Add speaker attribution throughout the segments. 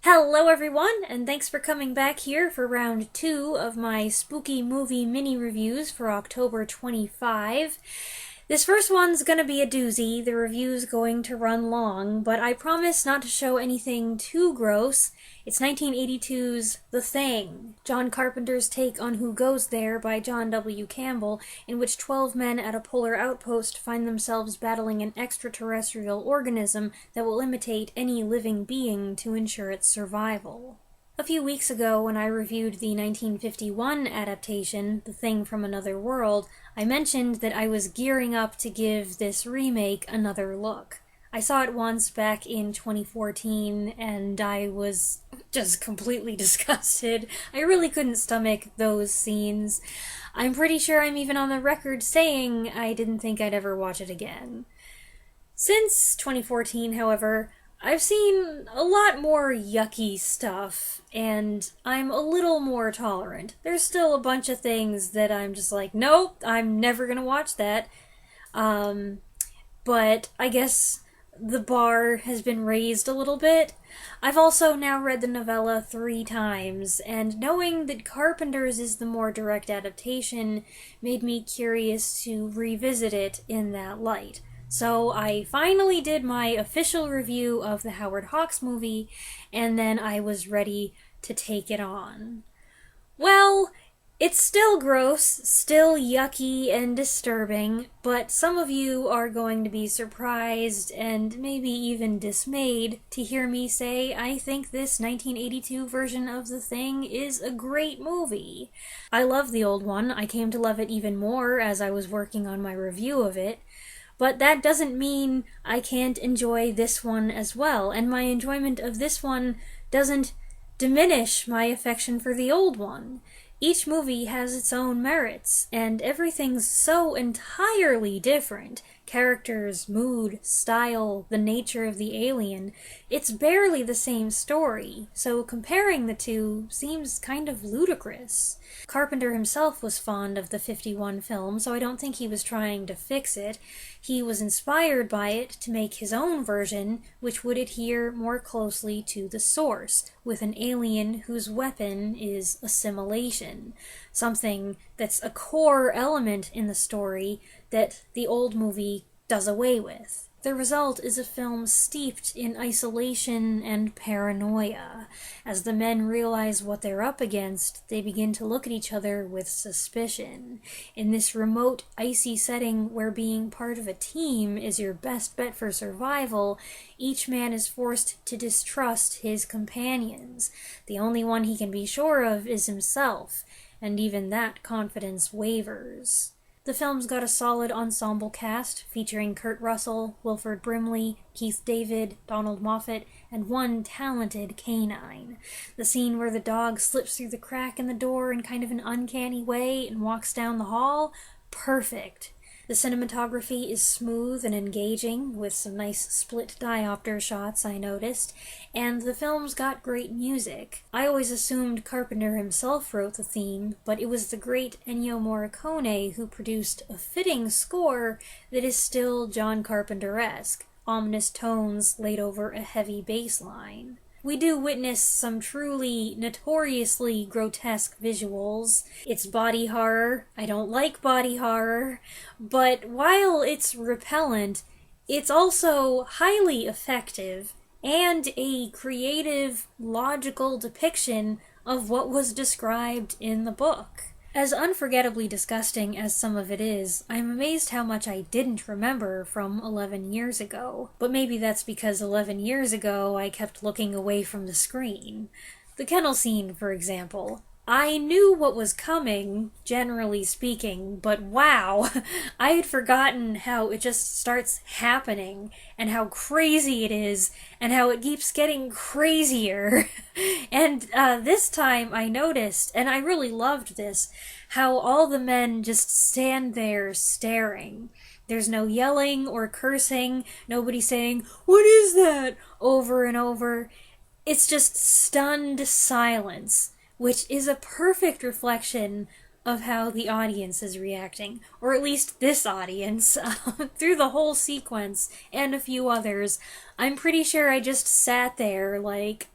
Speaker 1: Hello everyone, and thanks for coming back here for round 2 of my spooky movie mini-reviews for October 25. This first one's gonna be a doozy. The review's going to run long, but I promise not to show anything too gross. It's 1982's The Thing, John Carpenter's take on Who Goes There by John W. Campbell, in which 12 men at a polar outpost find themselves battling an extraterrestrial organism that will imitate any living being to ensure its survival. A few weeks ago, when I reviewed the 1951 adaptation, The Thing from Another World, I mentioned that I was gearing up to give this remake another look. I saw it once back in 2014, and I was just completely disgusted. I really couldn't stomach those scenes. I'm pretty sure I'm even on the record saying I didn't think I'd ever watch it again. Since 2014, however, I've seen a lot more yucky stuff, and I'm a little more tolerant. There's still a bunch of things that I'm just like, nope, I'm never gonna watch that. But I guess the bar has been raised a little bit. I've also now read the novella 3 times, and knowing that Carpenter's is the more direct adaptation made me curious to revisit it in that light. So I finally did my official review of the Howard Hawks movie, and then I was ready to take it on. Well, it's still gross, still yucky and disturbing, but some of you are going to be surprised and maybe even dismayed to hear me say I think this 1982 version of The Thing is a great movie. I love the old one. I came to love it even more as I was working on my review of it. But that doesn't mean I can't enjoy this one as well, and my enjoyment of this one doesn't diminish my affection for the old one. Each movie has its own merits, and everything's so entirely different. Characters, mood, style, the nature of the alien. It's barely the same story, so comparing the two seems kind of ludicrous. Carpenter himself was fond of the 51 film, so I don't think he was trying to fix it. He was inspired by it to make his own version, which would adhere more closely to the source, with an alien whose weapon is assimilation. Something that's a core element in the story that the old movie does away with. The result is a film steeped in isolation and paranoia. As the men realize what they're up against, they begin to look at each other with suspicion. In this remote, icy setting where being part of a team is your best bet for survival, each man is forced to distrust his companions. The only one he can be sure of is himself, and even that confidence wavers. The film's got a solid ensemble cast, featuring Kurt Russell, Wilford Brimley, Keith David, Donald Moffat, and one talented canine. The scene where the dog slips through the crack in the door in kind of an uncanny way and walks down the hall? Perfect. The cinematography is smooth and engaging, with some nice split diopter shots I noticed, and the film's got great music. I always assumed Carpenter himself wrote the theme, but it was the great Ennio Morricone who produced a fitting score that is still John Carpenter-esque, ominous tones laid over a heavy bass line. We do witness some truly notoriously grotesque visuals. It's body horror. I don't like body horror. But while it's repellent, it's also highly effective and a creative, logical depiction of what was described in the book. As unforgettably disgusting as some of it is, I'm amazed how much I didn't remember from 11 years ago. But maybe that's because 11 years ago I kept looking away from the screen. The kennel scene, for example. I knew what was coming, generally speaking, but wow, I had forgotten how it just starts happening, and how crazy it is, and how it keeps getting crazier. And this time I noticed, and I really loved this, how all the men just stand there staring. There's no yelling or cursing, nobody saying, "What is that?" over and over. It's just stunned silence, which is a perfect reflection of how the audience is reacting, or at least this audience, through the whole sequence and a few others. I'm pretty sure I just sat there like,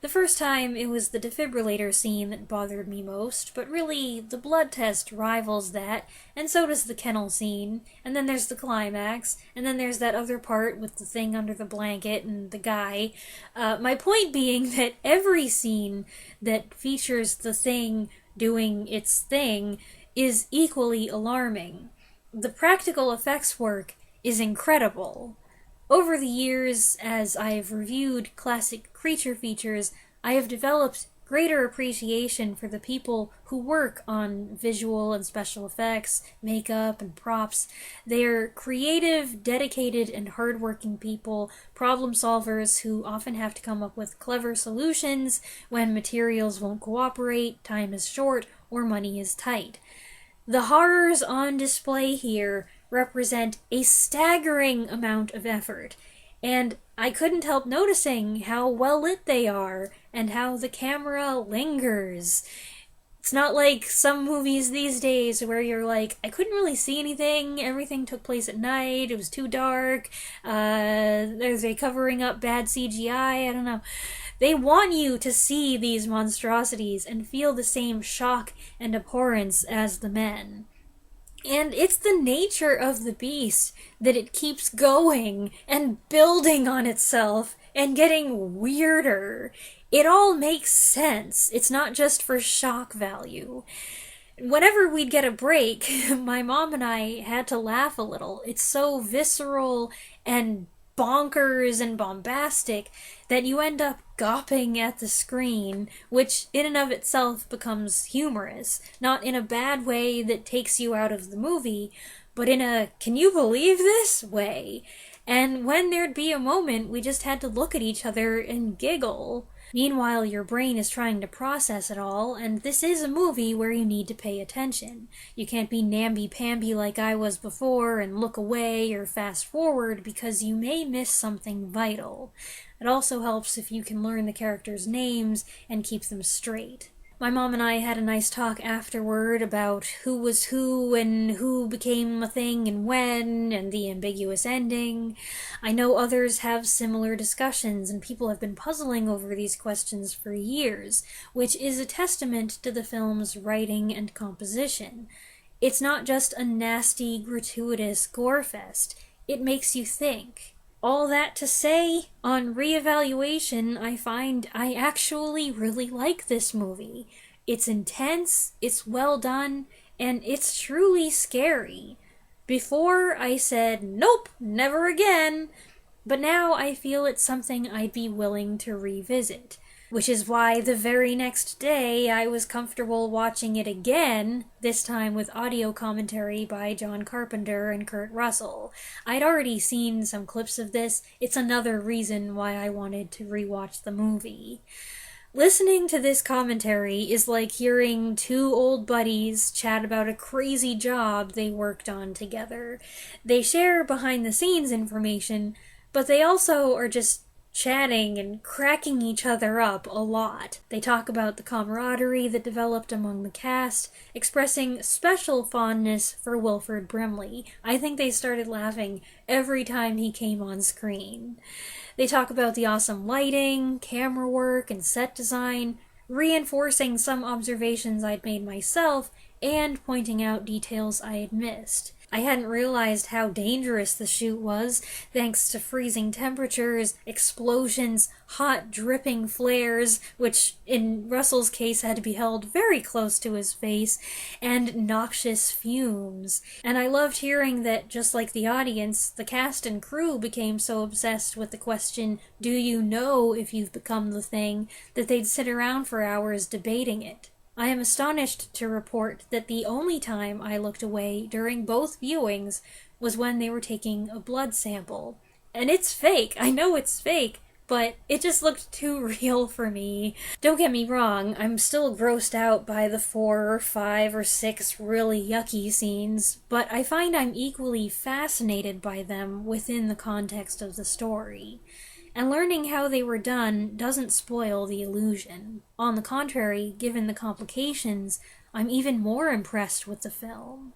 Speaker 1: The first time, it was the defibrillator scene that bothered me most, but really, the blood test rivals that, and so does the kennel scene, and then there's the climax, and then there's that other part with the thing under the blanket and the guy. My point being that every scene that features the thing doing its thing is equally alarming. The practical effects work is incredible. Over the years, as I've reviewed classic creature features, I have developed greater appreciation for the people who work on visual and special effects, makeup, and props. They're creative, dedicated, and hardworking people, problem solvers who often have to come up with clever solutions when materials won't cooperate, time is short, or money is tight. The horrors on display here represent a staggering amount of effort, and I couldn't help noticing how well lit they are, and how the camera lingers. It's not like some movies these days where you're like, I couldn't really see anything, everything took place at night, it was too dark, are they covering up bad CGI? I don't know. They want you to see these monstrosities and feel the same shock and abhorrence as the men. And it's the nature of the beast that it keeps going and building on itself and getting weirder. It all makes sense. It's not just for shock value. Whenever we'd get a break, my mom and I had to laugh a little. It's so visceral and bonkers and bombastic that you end up gawping at the screen, which in and of itself becomes humorous. Not in a bad way that takes you out of the movie, but in a can you believe this way. And when there'd be a moment, we just had to look at each other and giggle. Meanwhile, your brain is trying to process it all, and this is a movie where you need to pay attention. You can't be namby-pamby like I was before and look away or fast forward because you may miss something vital. It also helps if you can learn the characters' names and keep them straight. My mom and I had a nice talk afterward about who was who and who became a thing and when, and the ambiguous ending. I know others have similar discussions, and people have been puzzling over these questions for years, which is a testament to the film's writing and composition. It's not just a nasty, gratuitous gore fest. It makes you think. All that to say, on reevaluation, I find I actually really like this movie. It's intense, it's well done, and it's truly scary. Before, I said, nope, never again, but now I feel it's something I'd be willing to revisit. Which is why the very next day I was comfortable watching it again, this time with audio commentary by John Carpenter and Kurt Russell. I'd already seen some clips of this. It's another reason why I wanted to rewatch the movie. Listening to this commentary is like hearing two old buddies chat about a crazy job they worked on together. They share behind-the-scenes information, but they also are just chatting and cracking each other up a lot. They talk about the camaraderie that developed among the cast, expressing special fondness for Wilford Brimley. I think they started laughing every time he came on screen. They talk about the awesome lighting, camera work, and set design, reinforcing some observations I'd made myself and pointing out details I had missed. I hadn't realized how dangerous the shoot was, thanks to freezing temperatures, explosions, hot dripping flares, which in Russell's case had to be held very close to his face, and noxious fumes. And I loved hearing that, just like the audience, the cast and crew became so obsessed with the question, do you know if you've become the thing, that they'd sit around for hours debating it. I am astonished to report that the only time I looked away during both viewings was when they were taking a blood sample. And it's fake, I know it's fake, but it just looked too real for me. Don't get me wrong, I'm still grossed out by the 4 or 5 or 6 really yucky scenes, but I find I'm equally fascinated by them within the context of the story. And learning how they were done doesn't spoil the illusion. On the contrary, given the complications, I'm even more impressed with the film.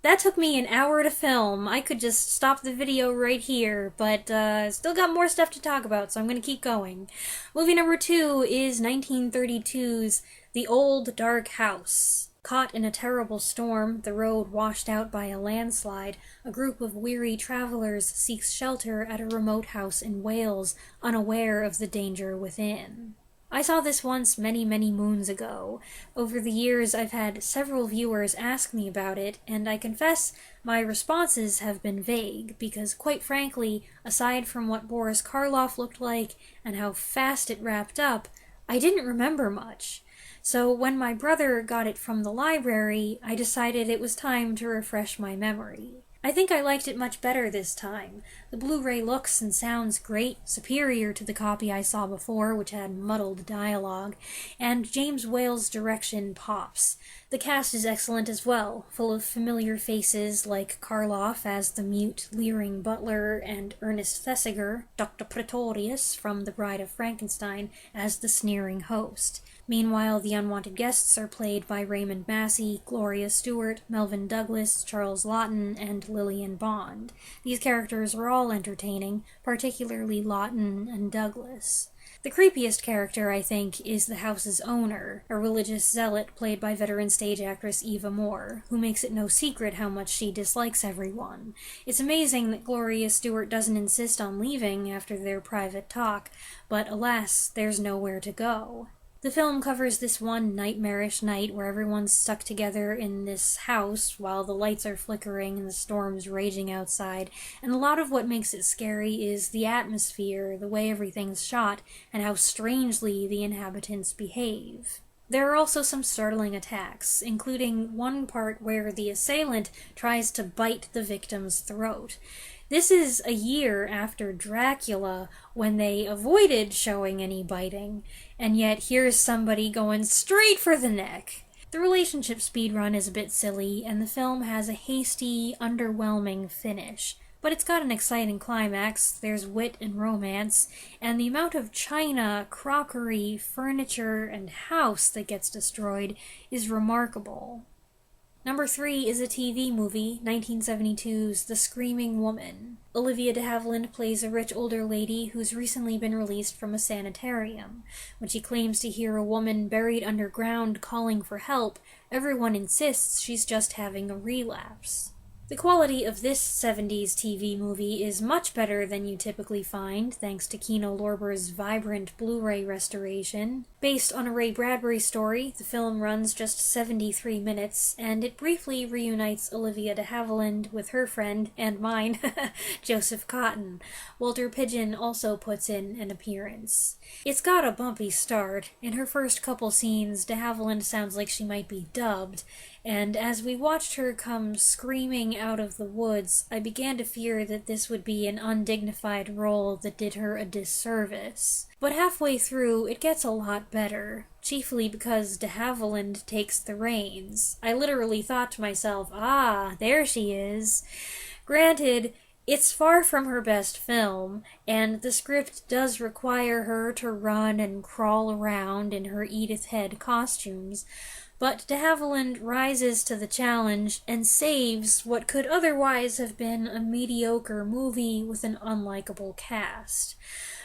Speaker 1: That took me an hour to film. I could just stop the video right here, but still got more stuff to talk about, so I'm gonna keep going. Movie number 2 is 1932's The Old Dark House. Caught in a terrible storm, the road washed out by a landslide, a group of weary travelers seeks shelter at a remote house in Wales, unaware of the danger within. I saw this once many, many moons ago. Over the years, I've had several viewers ask me about it, and I confess my responses have been vague, because quite frankly, aside from what Boris Karloff looked like and how fast it wrapped up, I didn't remember much. So when my brother got it from the library, I decided it was time to refresh my memory. I think I liked it much better this time. The Blu-ray looks and sounds great, superior to the copy I saw before, which had muddled dialogue, and James Whale's direction pops. The cast is excellent as well, full of familiar faces like Karloff as the mute, leering butler, and Ernest Thesiger, Dr. Pretorius from The Bride of Frankenstein, as the sneering host. Meanwhile, the unwanted guests are played by Raymond Massey, Gloria Stewart, Melvyn Douglas, Charles Laughton, and Lillian Bond. These characters are all entertaining, particularly Laughton and Douglas. The creepiest character, I think, is the house's owner, a religious zealot played by veteran stage actress Eva Moore, who makes it no secret how much she dislikes everyone. It's amazing that Gloria Stewart doesn't insist on leaving after their private talk, but alas, there's nowhere to go. The film covers this one nightmarish night where everyone's stuck together in this house while the lights are flickering and the storm's raging outside, and a lot of what makes it scary is the atmosphere, the way everything's shot, and how strangely the inhabitants behave. There are also some startling attacks, including one part where the assailant tries to bite the victim's throat. This is a year after Dracula, when they avoided showing any biting, and yet here's somebody going straight for the neck. The relationship speedrun is a bit silly, and the film has a hasty, underwhelming finish. But it's got an exciting climax, there's wit and romance, and the amount of china, crockery, furniture, and house that gets destroyed is remarkable. Number 3 is a TV movie, 1972's The Screaming Woman. Olivia de Havilland plays a rich older lady who's recently been released from a sanitarium. When she claims to hear a woman buried underground calling for help, everyone insists she's just having a relapse. The quality of this 70s TV movie is much better than you typically find, thanks to Kino Lorber's vibrant Blu-ray restoration. Based on a Ray Bradbury story, the film runs just 73 minutes, and it briefly reunites Olivia de Havilland with her friend, and mine, Joseph Cotton. Walter Pidgeon also puts in an appearance. It's got a bumpy start. In her first couple scenes, de Havilland sounds like she might be dubbed, and as we watched her come screaming out of the woods, I began to fear that this would be an undignified role that did her a disservice. But halfway through, it gets a lot better, chiefly because de Havilland takes the reins. I literally thought to myself, there she is. Granted, it's far from her best film, and the script does require her to run and crawl around in her Edith Head costumes, but de Havilland rises to the challenge and saves what could otherwise have been a mediocre movie with an unlikable cast.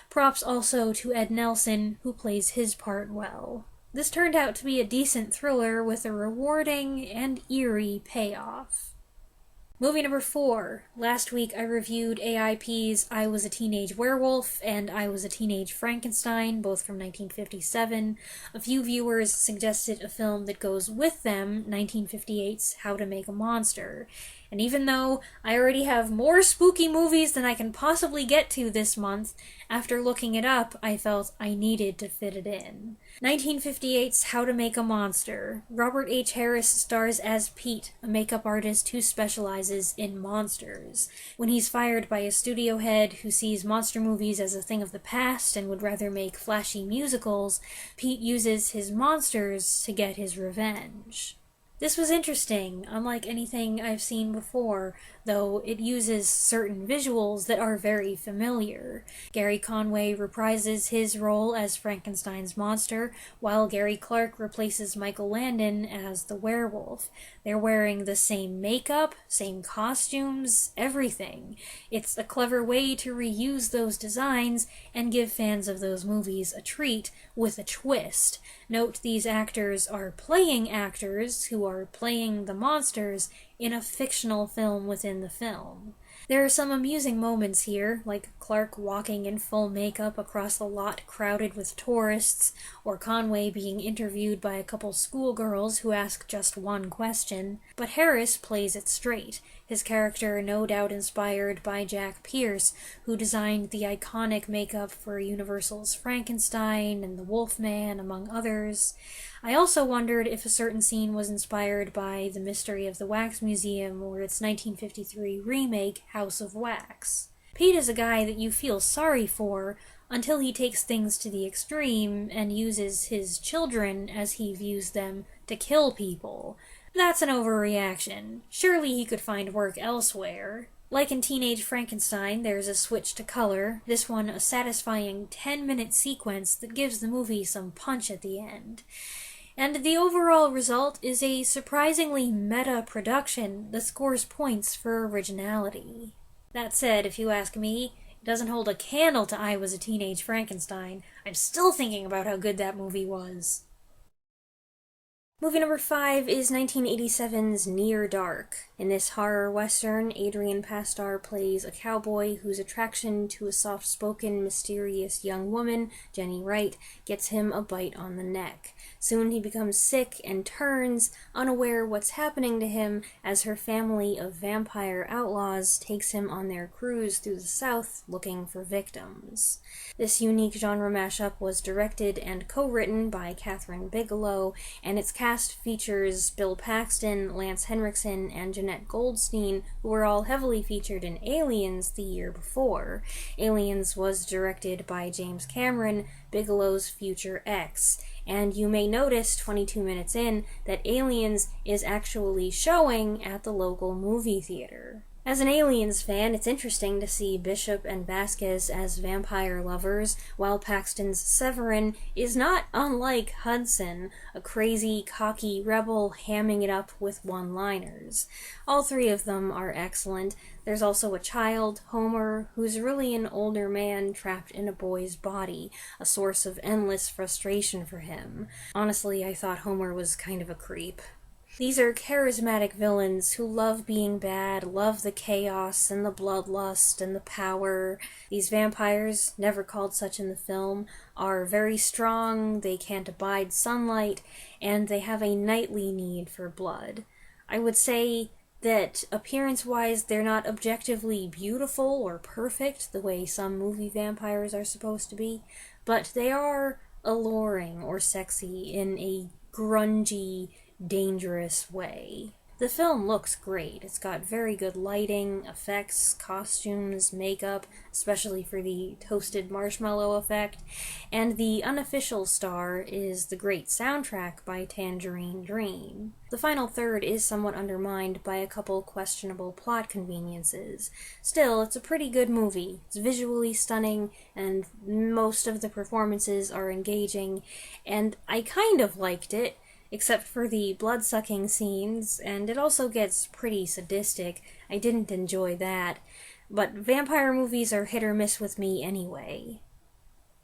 Speaker 1: Props also to Ed Nelson, who plays his part well. This turned out to be a decent thriller with a rewarding and eerie payoff. Movie number 4. Last week I reviewed AIP's I Was a Teenage Werewolf and I Was a Teenage Frankenstein, both from 1957. A few viewers suggested a film that goes with them, 1958's How to Make a Monster. And even though I already have more spooky movies than I can possibly get to this month, after looking it up, I felt I needed to fit it in. 1958's How to Make a Monster. Robert H. Harris stars as Pete, a makeup artist who specializes in monsters. When he's fired by a studio head who sees monster movies as a thing of the past and would rather make flashy musicals, Pete uses his monsters to get his revenge. This was interesting, unlike anything I've seen before, though it uses certain visuals that are very familiar. Gary Conway reprises his role as Frankenstein's monster, while Gary Clark replaces Michael Landon as the werewolf. They're wearing the same makeup, same costumes, everything. It's a clever way to reuse those designs and give fans of those movies a treat with a twist. Note these actors are playing actors who are playing the monsters in a fictional film within the film. There are some amusing moments here, like Clark walking in full makeup across the lot crowded with tourists, or Conway being interviewed by a couple schoolgirls who ask just one question. But Harris plays it straight, his character no doubt inspired by Jack Pierce, who designed the iconic makeup for Universal's Frankenstein and the Wolfman, among others. I also wondered if a certain scene was inspired by The Mystery of the Wax Museum or its 1953 remake, House of Wax. Pete is a guy that you feel sorry for until he takes things to the extreme and uses his children as he views them to kill people. That's an overreaction. Surely he could find work elsewhere. Like in Teenage Frankenstein, there's a switch to color, this one a satisfying 10-minute sequence that gives the movie some punch at the end. And the overall result is a surprisingly meta production that scores points for originality. That said, if you ask me, it doesn't hold a candle to I Was a Teenage Frankenstein. I'm still thinking about how good that movie was. Movie number 5 is 1987's Near Dark. In this horror western, Adrian Pastar plays a cowboy whose attraction to a soft-spoken, mysterious young woman, Jenny Wright, gets him a bite on the neck. Soon he becomes sick and turns, unaware what's happening to him, as her family of vampire outlaws takes him on their cruise through the South looking for victims. This unique genre mashup was directed and co-written by Kathryn Bigelow, and its cast features Bill Paxton, Lance Henriksen, and Jeanette Goldstein, who were all heavily featured in Aliens the year before. Aliens was directed by James Cameron, Bigelow's future ex, and you may notice 22 minutes in that Aliens is actually showing at the local movie theater. As an Aliens fan, it's interesting to see Bishop and Vasquez as vampire lovers, while Paxton's Severin is not unlike Hudson, a crazy, cocky rebel hamming it up with one-liners. All three of them are excellent. There's also a child, Homer, who's really an older man trapped in a boy's body, a source of endless frustration for him. Honestly, I thought Homer was kind of a creep. These are charismatic villains who love being bad, love the chaos and the bloodlust and the power. These vampires, never called such in the film, are very strong, they can't abide sunlight, and they have a nightly need for blood. I would say that appearance-wise, they're not objectively beautiful or perfect the way some movie vampires are supposed to be, but they are alluring or sexy in a grungy, dangerous way. The film looks great. It's got very good lighting, effects, costumes, makeup, especially for the toasted marshmallow effect, and the unofficial star is the great soundtrack by Tangerine Dream. The final third is somewhat undermined by a couple questionable plot conveniences. Still, it's a pretty good movie. It's visually stunning, and most of the performances are engaging, and I kind of liked it, except for the blood-sucking scenes, and it also gets pretty sadistic. I didn't enjoy that, but vampire movies are hit or miss with me anyway.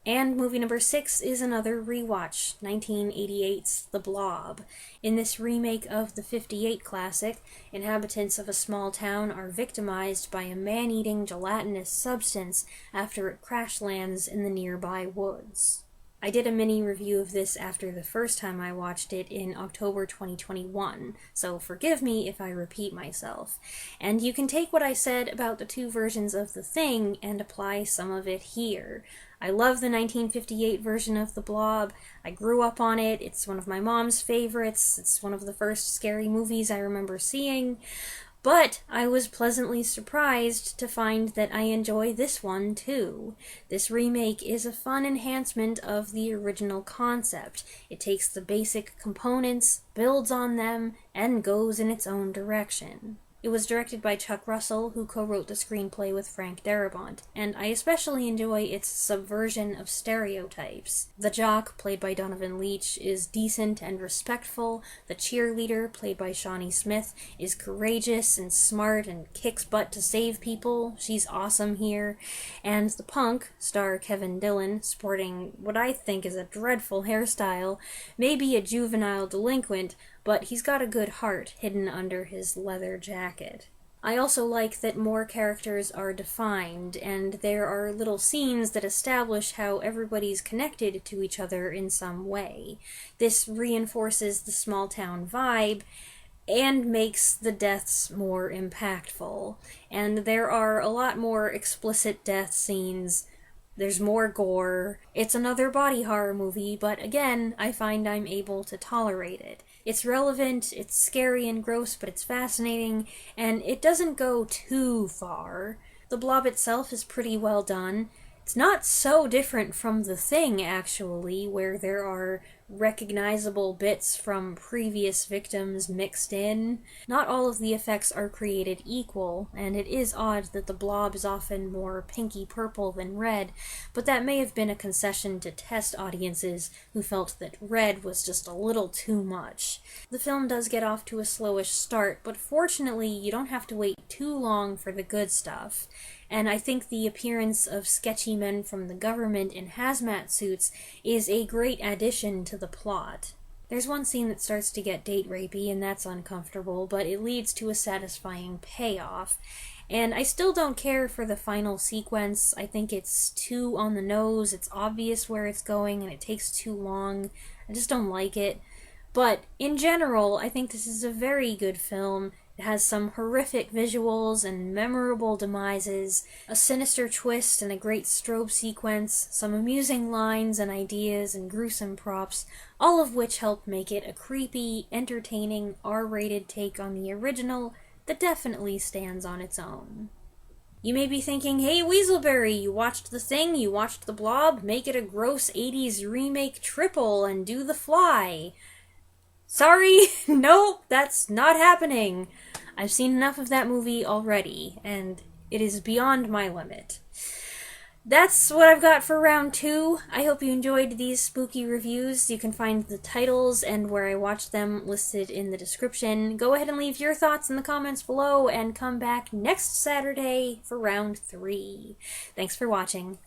Speaker 1: And movie number 6 is another rewatch, 1988's The Blob. In this remake of the '58 classic, inhabitants of a small town are victimized by a man-eating gelatinous substance after it crash lands in the nearby woods. I did a mini review of this after the first time I watched it in October 2021, so forgive me if I repeat myself. And you can take what I said about the two versions of The Thing and apply some of it here. I love the 1958 version of The Blob. I grew up on it. It's one of my mom's favorites. It's one of the first scary movies I remember seeing. But I was pleasantly surprised to find that I enjoy this one too. This remake is a fun enhancement of the original concept. It takes the basic components, builds on them, and goes in its own direction. It was directed by Chuck Russell, who co-wrote the screenplay with Frank Darabont, and I especially enjoy its subversion of stereotypes. The jock, played by Donovan Leitch, is decent and respectful. The cheerleader, played by Shawnee Smith, is courageous and smart and kicks butt to save people. She's awesome here. And the punk, star Kevin Dillon, sporting what I think is a dreadful hairstyle, may be a juvenile delinquent, but he's got a good heart hidden under his leather jacket. I also like that more characters are defined, and there are little scenes that establish how everybody's connected to each other in some way. This reinforces the small-town vibe, and makes the deaths more impactful. And there are a lot more explicit death scenes. There's more gore. It's another body horror movie, but again, I find I'm able to tolerate it. It's relevant, it's scary and gross, but it's fascinating, and it doesn't go too far. The Blob itself is pretty well done. It's not so different from The Thing, actually, where there are recognizable bits from previous victims mixed in. Not all of the effects are created equal, and it is odd that the Blob is often more pinky purple than red, but that may have been a concession to test audiences who felt that red was just a little too much. The film does get off to a slowish start, but fortunately you don't have to wait too long for the good stuff. And I think the appearance of sketchy men from the government in hazmat suits is a great addition to the plot. There's one scene that starts to get date rapey, and that's uncomfortable, but it leads to a satisfying payoff. And I still don't care for the final sequence. I think it's too on the nose, it's obvious where it's going, and it takes too long. I just don't like it. But in general, I think this is a very good film. It has some horrific visuals and memorable demises, a sinister twist and a great strobe sequence, some amusing lines and ideas and gruesome props, all of which help make it a creepy, entertaining, R-rated take on the original that definitely stands on its own. You may be thinking, hey Weaselberry, you watched The Thing, you watched The Blob, make it a gross 80s remake triple and do The Fly. Sorry, nope, that's not happening. I've seen enough of that movie already, and it is beyond my limit. That's what I've got for round 2. I hope you enjoyed these spooky reviews. You can find the titles and where I watched them listed in the description. Go ahead and leave your thoughts in the comments below, and come back next Saturday for round 3. Thanks for watching.